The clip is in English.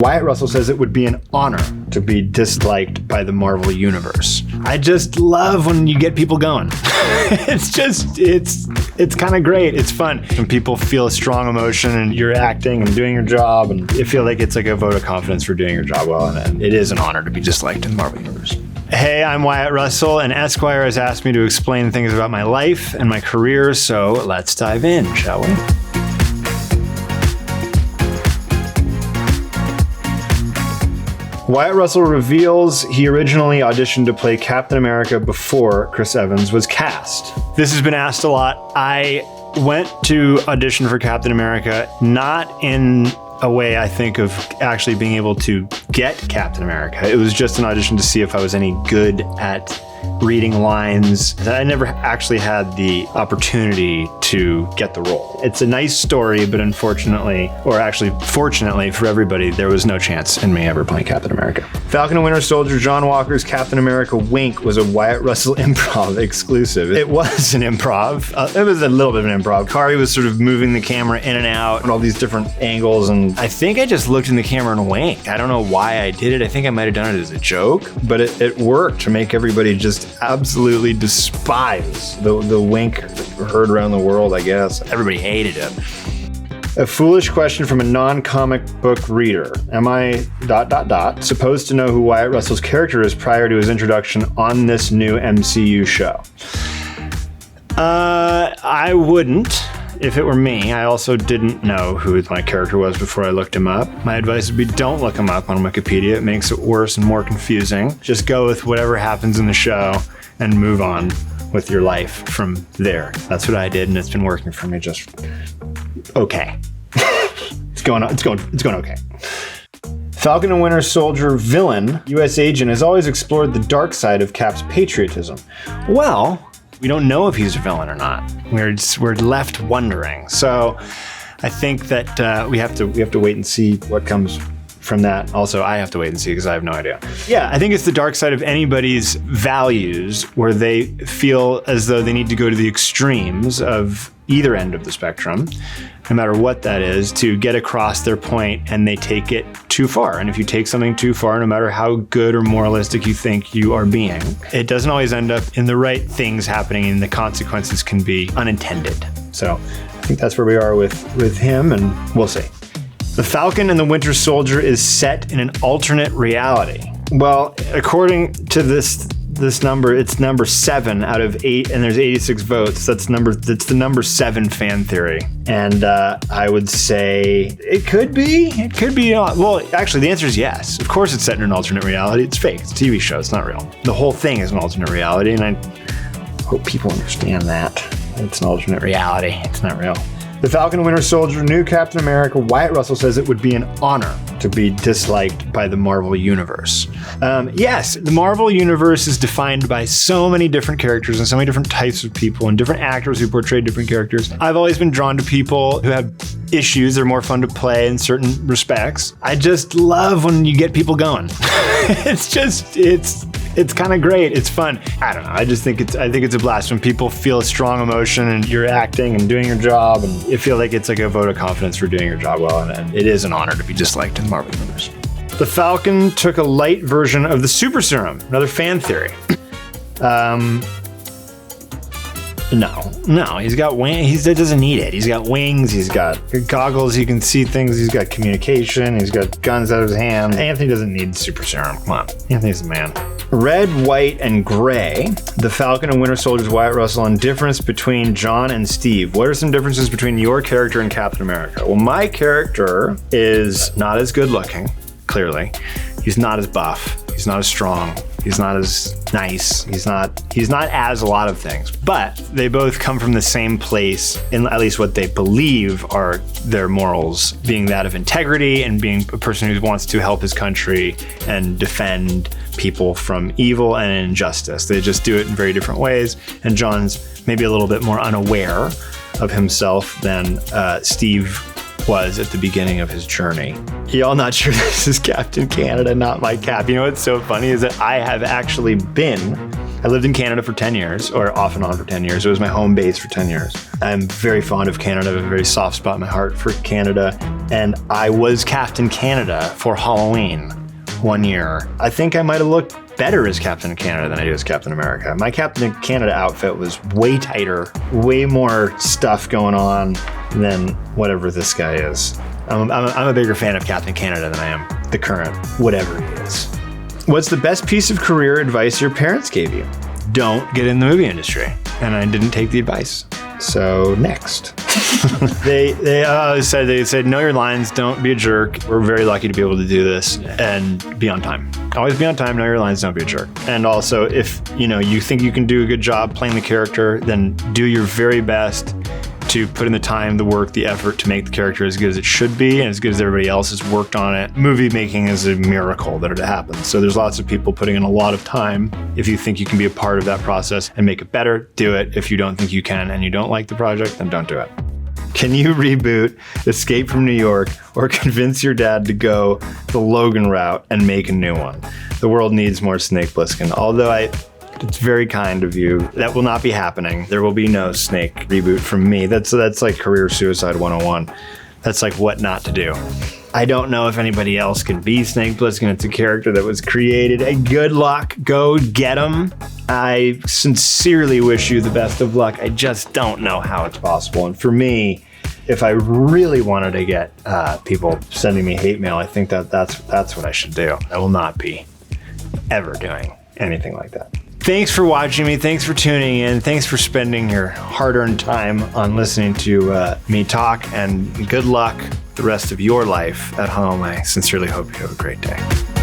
Wyatt Russell says it would be an honor to be disliked by the Marvel Universe. I just love when you get people going. It's kind of great. It's fun. When people feel a strong emotion and you're acting and doing your job, and you feel like it's like a vote of confidence for doing your job well, and it is an honor to be disliked in the Marvel Universe. Hey, I'm Wyatt Russell, and Esquire has asked me to explain things about my life and my career, so let's dive in, shall we? Wyatt Russell reveals he originally auditioned to play Captain America before Chris Evans was cast. This has been asked a lot. I went to audition for Captain America not in a way I think of actually being able to get Captain America. It was just an audition to see if I was any good at reading lines. I never actually had the opportunity to get the role. It's a nice story, but unfortunately, or actually fortunately for everybody, there was no chance in me ever playing Captain America. Falcon and Winter Soldier, John Walker's Captain America wink was a Wyatt Russell improv exclusive. It was an improv. It was a little bit of an improv. Kari was sort of moving the camera in and out and all these different angles, and I think I just looked in the camera and winked. I don't know why I did it. I think I might have done it as a joke, but it worked to make everybody just absolutely despise the wink heard around the world, I guess. Everybody hated it. A foolish question from a non-comic book reader. Am I ... supposed to know who Wyatt Russell's character is prior to his introduction on this new MCU show? I wouldn't. If it were me. I also didn't know who my character was before I looked him up. My advice would be don't look him up on Wikipedia. It makes it worse and more confusing. Just go with whatever happens in the show and move on with your life from there. That's what I did, and it's been working for me just okay. It's going okay. Falcon and Winter Soldier villain, U.S. agent, has always explored the dark side of Cap's patriotism. Well, we don't know if he's a villain or not. We're left wondering. So I think that we have to wait and see what comes from that. Also, I have to wait and see because I have no idea. Yeah, I think it's the dark side of anybody's values where they feel as though they need to go to the extremes of either end of the spectrum, no matter what that is, to get across their point, and they take it too far. And if you take something too far, no matter how good or moralistic you think you are being, it doesn't always end up in the right things happening, and the consequences can be unintended. So I think that's where we are with him, and we'll see. The Falcon and the Winter Soldier is set in an alternate reality. Well, according to this number, it's number 7 out of 8, and there's 86 votes. That's the number 7 fan theory. And I would say it could be. Well, actually, the answer is yes. Of course it's set in an alternate reality. It's fake. It's a TV show. It's not real. The whole thing is an alternate reality, and I hope people understand that. It's an alternate reality. It's not real. The Falcon and Winter Soldier, new Captain America, Wyatt Russell says it would be an honor to be disliked by the Marvel Universe. Yes, the Marvel Universe is defined by so many different characters and so many different types of people and different actors who portray different characters. I've always been drawn to people who have issues. They're more fun to play in certain respects. I just love when you get people going. It's kind of great. It's fun. I don't know. I think it's a blast when people feel a strong emotion and you're acting and doing your job, and you feel like it's like a vote of confidence for doing your job well, and it is an honor to be disliked in the Marvel Universe. The Falcon took a light version of the super serum, another fan theory. No, he's got wings. He doesn't need it. He's got wings. He's got goggles. He can see things. He's got communication. He's got guns out of his hand. Anthony doesn't need super serum. Come on. Anthony's the man. Red, white, and gray. The Falcon and Winter Soldier's Wyatt Russell on difference between John and Steve. What are some differences between your character and Captain America? Well, my character is not as good looking, clearly. He's not as buff. He's not as strong. He's not as nice. He's not as a lot of things, but they both come from the same place in at least what they believe are their morals, being that of integrity and being a person who wants to help his country and defend people from evil and injustice. They just do it in very different ways. And John's maybe a little bit more unaware of himself than Steve was at the beginning of his journey. Y'all not sure this is Captain Canada, not my cap. You know what's so funny is that I have actually I lived in Canada for 10 years, or off and on for 10 years. It was my home base for 10 years. I'm very fond of Canada. I have a very soft spot in my heart for Canada. and I was Captain Canada for Halloween one year. I think I might have looked better as Captain Canada than I do as Captain America. My Captain Canada outfit was way tighter, way more stuff going on than whatever this guy is. I'm a bigger fan of Captain Canada than I am the current whatever he is. What's the best piece of career advice your parents gave you? Don't get in the movie industry. And I didn't take the advice. So next. They said, know your lines, don't be a jerk. We're very lucky to be able to do this and be on time. Always be on time, know your lines, don't be a jerk. And also, if you think you can do a good job playing the character, then do your very best to put in the time, the work, the effort to make the character as good as it should be and as good as everybody else has worked on it. Movie making is a miracle that it happens. So there's lots of people putting in a lot of time. If you think you can be a part of that process and make it better, do it. If you don't think you can and you don't like the project, then don't do it. Can you reboot Escape from New York or convince your dad to go the Logan route and make a new one? The world needs more Snake Plissken. Although it's very kind of you. That will not be happening. There will be no Snake reboot from me. That's like career suicide 101. That's like what not to do. I don't know if anybody else can be Snake Plissken. It's a character that was created. Hey, good luck. Go get him. I sincerely wish you the best of luck. I just don't know how it's possible. And for me, if I really wanted to get people sending me hate mail, I think that's what I should do. I will not be ever doing anything like that. Thanks for watching me. Thanks for tuning in. Thanks for spending your hard-earned time on listening to me talk, and good luck the rest of your life at home. I sincerely hope you have a great day.